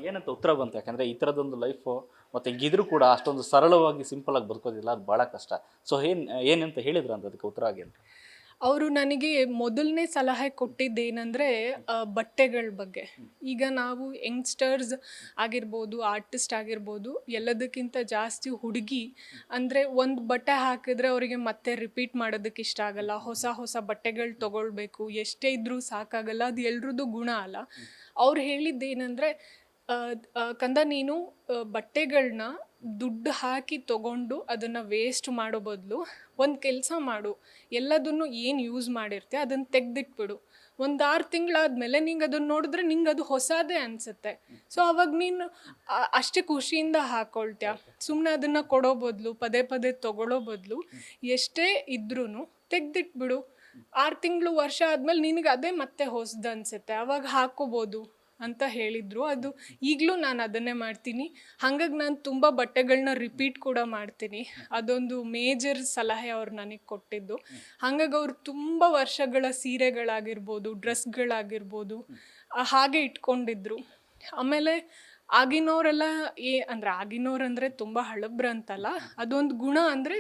ಏನಂತ ಉತ್ತರ ಬಂತು? ಯಾಕಂದರೆ ಈ ಥರದೊಂದು ಲೈಫು ಮತ್ತು ಹಿಂಗಿದ್ರು ಕೂಡ ಅಷ್ಟೊಂದು ಸರಳವಾಗಿ ಸಿಂಪಲಾಗಿ ಬದುಕೋದಿಲ್ಲ, ಅದು ಭಾಳ ಕಷ್ಟ. ಸೊ ಏನಂತ ಹೇಳಿದ್ರು ಅಂತ ಅದಕ್ಕೆ ಉತ್ತರ ಆಗಿ? ಅವರು ನನಗೆ ಮೊದಲನೇ ಸಲಹೆ ಕೊಟ್ಟಿದ್ದೇನೆಂದರೆ ಬಟ್ಟೆಗಳ ಬಗ್ಗೆ. ಈಗ ನಾವು ಯಂಗ್ಸ್ಟರ್ಸ್ ಆಗಿರ್ಬೋದು, ಆರ್ಟಿಸ್ಟ್ ಆಗಿರ್ಬೋದು, ಎಲ್ಲದಕ್ಕಿಂತ ಜಾಸ್ತಿ ಹುಡುಗಿ ಅಂದರೆ ಒಂದು ಬಟ್ಟೆ ಹಾಕಿದ್ರೆ ಅವರಿಗೆ ಮತ್ತೆ ರಿಪೀಟ್ ಮಾಡೋದಕ್ಕೆ ಇಷ್ಟ ಆಗಲ್ಲ. ಹೊಸ ಹೊಸ ಬಟ್ಟೆಗಳು ತೊಗೊಳ್ಬೇಕು, ಎಷ್ಟೇ ಇದ್ದರೂ ಸಾಕಾಗಲ್ಲ. ಅದು ಎಲ್ರದ್ದು ಗುಣ ಅಲ್ಲ. ಅವ್ರು ಹೇಳಿದ್ದೇನೆಂದರೆ, ಕಂದ ನೀನು ಬಟ್ಟೆಗಳನ್ನ ದುಡ್ಡು ಹಾಕಿ ತೊಗೊಂಡು ಅದನ್ನು ವೇಸ್ಟ್ ಮಾಡೋ ಬದಲು ಒಂದು ಕೆಲಸ ಮಾಡು, ಎಲ್ಲದನ್ನು ಏನು ಯೂಸ್ ಮಾಡಿರ್ತೀಯ ಅದನ್ನು ತೆಗೆದಿಟ್ಬಿಡು. ಒಂದು 6 ತಿಂಗಳಾದಮೇಲೆ ನಿಂಗೆ ಅದನ್ನು ನೋಡಿದ್ರೆ ನಿಂಗೆ ಅದು ಹೊಸದೇ ಅನಿಸುತ್ತೆ. ಸೊ ಅವಾಗ ನೀನು ಅಷ್ಟೇ ಖುಷಿಯಿಂದ ಹಾಕ್ಕೊಳ್ತೀಯ. ಸುಮ್ಮನೆ ಅದನ್ನು ಕೊಡೋ ಬದಲು, ಪದೇ ಪದೇ ತೊಗೊಳ್ಳೋ ಬದಲು ಎಷ್ಟೇ ಇದ್ರೂ ತೆಗೆದಿಟ್ಬಿಡು. 6 ತಿಂಗಳು, ವರ್ಷ ಆದಮೇಲೆ ನಿನಗೆ ಅದೇ ಮತ್ತೆ ಹೊಸದು ಅನಿಸುತ್ತೆ, ಅವಾಗ ಹಾಕ್ಕೋಬೋದು ಅಂತ ಹೇಳಿದರು. ಅದು ಈಗಲೂ ನಾನು ಅದನ್ನೇ ಮಾಡ್ತೀನಿ. ಹಾಗಾಗಿ ನಾನು ತುಂಬ ಬಟ್ಟೆಗಳನ್ನ ರಿಪೀಟ್ ಕೂಡ ಮಾಡ್ತೀನಿ. ಅದೊಂದು ಮೇಜರ್ ಸಲಹೆ ಅವ್ರು ನನಗೆ ಕೊಟ್ಟಿದ್ದು. ಹಾಗಾಗಿ ಅವ್ರು ತುಂಬ ವರ್ಷಗಳ ಸೀರೆಗಳಾಗಿರ್ಬೋದು, ಡ್ರೆಸ್ಗಳಾಗಿರ್ಬೋದು ಹಾಗೆ ಇಟ್ಕೊಂಡಿದ್ರು. ಆಮೇಲೆ ಆಗಿನವರೆಲ್ಲ ಆಗಿನವ್ರಂದರೆ ತುಂಬ ಹಳಬ್ರಂತಲ್ಲ, ಅದೊಂದು ಗುಣ ಅಂದರೆ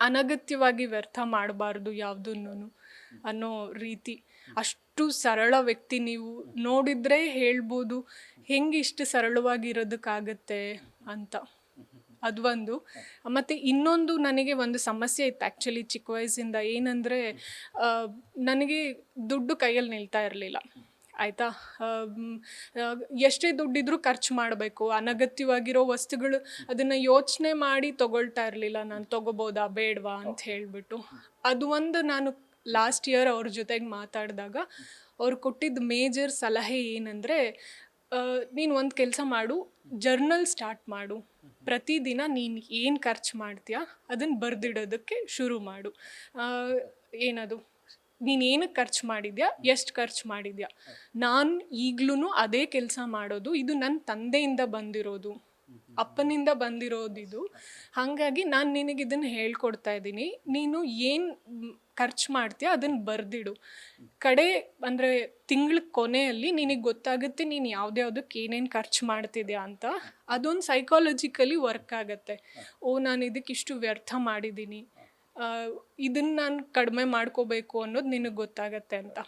ಅನಗತ್ಯವಾಗಿ ವ್ಯರ್ಥ ಮಾಡಬಾರ್ದು ಯಾವುದನ್ನು ಅನ್ನೋ ರೀತಿ. ಅಷ್ಟು ಸರಳ ವ್ಯಕ್ತಿ, ನೀವು ನೋಡಿದರೆ ಹೇಳ್ಬೋದು ಹೆಂಗೆ ಇಷ್ಟು ಸರಳವಾಗಿ ಇರೋದಕ್ಕಾಗತ್ತೆ ಅಂತ. ಅದು ಒಂದು. ಮತ್ತು ಇನ್ನೊಂದು, ನನಗೆ ಒಂದು ಸಮಸ್ಯೆ ಇತ್ತು ಆ್ಯಕ್ಚುಲಿ ಚಿಕ್ಕ ವಯಸ್ಸಿಂದ. ಏನಂದರೆ ನನಗೆ ದುಡ್ಡು ಕೈಯಲ್ಲಿ ನಿಲ್ತಾ ಇರಲಿಲ್ಲ, ಆಯಿತಾ. ಎಷ್ಟೇ ದುಡ್ಡಿದ್ರೂ ಖರ್ಚು ಮಾಡಬೇಕು. ಅನಗತ್ಯವಾಗಿರೋ ವಸ್ತುಗಳು ಅದನ್ನು ಯೋಚನೆ ಮಾಡಿ ತೊಗೊಳ್ತಾ ಇರಲಿಲ್ಲ ನಾನು, ತೊಗೋಬೋದಾ ಬೇಡವಾ ಅಂತ ಹೇಳಿಬಿಟ್ಟು. ಅದು ಒಂದು ನಾನು ಲಾಸ್ಟ್ ಇಯರ್ ಅವ್ರ ಜೊತೆಗೆ ಮಾತಾಡಿದಾಗ ಅವ್ರು ಕೊಟ್ಟಿದ್ದ ಮೇಜರ್ ಸಲಹೆ ಏನಂದರೆ, ನೀನು ಒಂದು ಕೆಲಸ ಮಾಡು, ಜರ್ನಲ್ ಸ್ಟಾರ್ಟ್ ಮಾಡು. ಪ್ರತಿದಿನ ನೀನು ಏನು ಖರ್ಚು ಮಾಡ್ತೀಯಾ ಅದನ್ನು ಬರೆದಿಡೋದಕ್ಕೆ ಶುರು ಮಾಡು. ಏನದು, ನೀನು ಏನಕ್ಕೆ ಖರ್ಚು ಮಾಡಿದ್ಯಾ, ಎಷ್ಟು ಖರ್ಚು ಮಾಡಿದ್ಯಾ. ನಾನು ಈಗಲೂ ಅದೇ ಕೆಲಸ ಮಾಡೋದು. ಇದು ನನ್ನ ತಂದೆಯಿಂದ ಬಂದಿರೋದು, ಅಪ್ಪನಿಂದ ಬಂದಿರೋದಿದು. ಹಾಗಾಗಿ ನಾನು ನಿನಗೆ ಇದನ್ನು ಹೇಳ್ಕೊಡ್ತಾ ಇದ್ದೀನಿ. ನೀನು ಏನು ಖರ್ಚು ಮಾಡ್ತೀಯ ಅದನ್ನು ಬರೆದಿಡು. ಅಂದರೆ ತಿಂಗಳ ಕೊನೆಯಲ್ಲಿ ನಿನಗೆ ಗೊತ್ತಾಗುತ್ತೆ ನೀನು ಯಾವುದ್ಯಾವುದಕ್ಕೆ ಏನೇನು ಖರ್ಚು ಮಾಡ್ತಿದ್ಯಾ ಅಂತ. ಅದೊಂದು ಸೈಕಾಲಜಿಕಲಿ ವರ್ಕ್ ಆಗುತ್ತೆ. ನಾನು ಇದಕ್ಕಿಷ್ಟು ವ್ಯರ್ಥ ಮಾಡಿದ್ದೀನಿ, ಇದನ್ನು ನಾನು ಕಡಿಮೆ ಮಾಡ್ಕೋಬೇಕು ಅನ್ನೋದು ನಿನಗೆ ಗೊತ್ತಾಗತ್ತೆ ಅಂತ.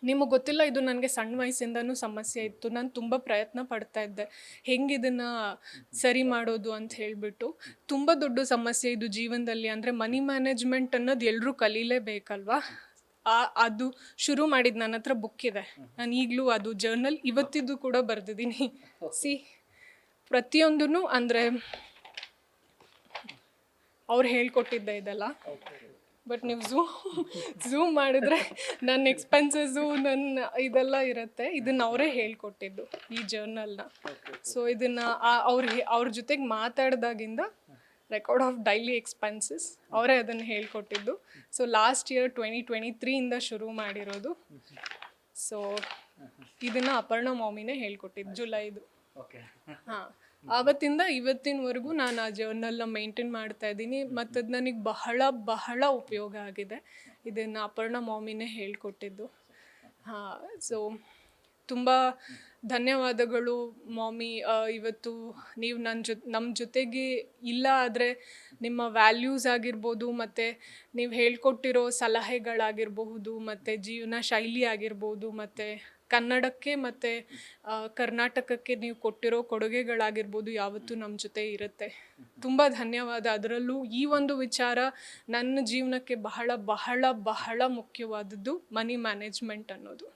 ನಿಮಗೆ ಗೊತ್ತಿಲ್ಲ, ಇದು ನನಗೆ ಸಣ್ಣ ವಯಸ್ಸಿಂದನೂ ಸಮಸ್ಯೆ ಇತ್ತು. ನಾನು ತುಂಬ ಪ್ರಯತ್ನ ಪಡ್ತಾ ಇದ್ದೆ ಹೆಂಗೆ ಇದನ್ನು ಸರಿ ಮಾಡೋದು ಅಂತ ಹೇಳಿಬಿಟ್ಟು. ತುಂಬ ದೊಡ್ಡ ಸಮಸ್ಯೆ ಇದು ಜೀವನದಲ್ಲಿ. ಅಂದರೆ ಮನಿ ಮ್ಯಾನೇಜ್ಮೆಂಟ್ ಅನ್ನೋದು ಎಲ್ಲರೂ ಕಲೀಲೇಬೇಕಲ್ವಾ. ಅದು ಶುರು ಮಾಡಿದ್ದು, ನನ್ನ ಹತ್ರ ಬುಕ್ ಇದೆ, ನಾನು ಈಗಲೂ ಅದು ಜರ್ನಲ್ ಇವತ್ತಿದ್ದು ಕೂಡ ಬರೆದಿದ್ದೀನಿ. ಪ್ರತಿಯೊಂದೂ ಅಂದರೆ ಅವ್ರು ಹೇಳ್ಕೊಟ್ಟಿದ್ದೆ ಇದೆಲ್ಲ. ಬಟ್ ನೀವು ಝೂಮ್ ಮಾಡಿದ್ರೆ ನನ್ನ ಎಕ್ಸ್ಪೆನ್ಸಸ್ಸು, ನನ್ನ ಇದೆಲ್ಲ ಇರುತ್ತೆ. ಇದನ್ನು ಅವರೇ ಹೇಳ್ಕೊಟ್ಟಿದ್ದು, ಈ ಜರ್ನಲ್ನ. ಸೊ ಇದನ್ನು ಅವ್ರ ಜೊತೆಗೆ ಮಾತಾಡಿದಾಗಿಂದ ರೆಕಾರ್ಡ್ ಆಫ್ ಡೈಲಿ ಎಕ್ಸ್ಪೆನ್ಸಸ್ ಅವರೇ ಅದನ್ನು ಹೇಳ್ಕೊಟ್ಟಿದ್ದು. ಸೊ ಲಾಸ್ಟ್ ಇಯರ್ 2023ಇಂದ ಶುರು ಮಾಡಿರೋದು. ಸೊ ಇದನ್ನು ಅಪರ್ಣ ಮಾಮಿನೇ ಹೇಳ್ಕೊಟ್ಟಿದ್ದು, ಜುಲೈದು. ಹಾಂ, ಆವತ್ತಿಂದ ಇವತ್ತಿನವರೆಗೂ ನಾನು ಆ ಜರ್ನಲ್ನ ಮೇಂಟೈನ್ ಮಾಡ್ತಾ ಇದ್ದೀನಿ. ಮತ್ತು ಅದು ನನಗೆ ಬಹಳ ಬಹಳ ಉಪಯೋಗ ಆಗಿದೆ. ಇದನ್ನು ಅಪರ್ಣ ಮಾಮಿನೇ ಹೇಳ್ಕೊಟ್ಟಿದ್ದು. ಹಾಂ, ಸೊ ತುಂಬ ಧನ್ಯವಾದಗಳು ಮಾಮಿ. ಇವತ್ತು ನೀವು ನಮ್ಮ ಜೊತೆಗೆ ಇಲ್ಲ ಆದರೆ ನಿಮ್ಮ ವ್ಯಾಲ್ಯೂಸ್ ಆಗಿರ್ಬೋದು, ಮತ್ತು ನೀವು ಹೇಳ್ಕೊಟ್ಟಿರೋ ಸಲಹೆಗಳಾಗಿರಬಹುದು, ಮತ್ತು ಜೀವನ ಶೈಲಿ ಆಗಿರ್ಬೋದು, ಮತ್ತು ಕನ್ನಡಕ್ಕೆ ಮತ್ತು ಕರ್ನಾಟಕಕ್ಕೆ ನೀವು ಕೊಟ್ಟಿರೋ ಕೊಡುಗೆಗಳಾಗಿರ್ಬೋದು, ಯಾವತ್ತೂ ನಮ್ಮ ಜೊತೆ ಇರುತ್ತೆ. ತುಂಬ ಧನ್ಯವಾದ. ಅದರಲ್ಲೂ ಈ ಒಂದು ವಿಚಾರ ನನ್ನ ಜೀವನಕ್ಕೆ ಬಹಳ ಬಹಳ ಬಹಳ ಮುಖ್ಯವಾದದ್ದು, ಮನಿ ಮ್ಯಾನೇಜ್ಮೆಂಟ್ ಅನ್ನೋದು.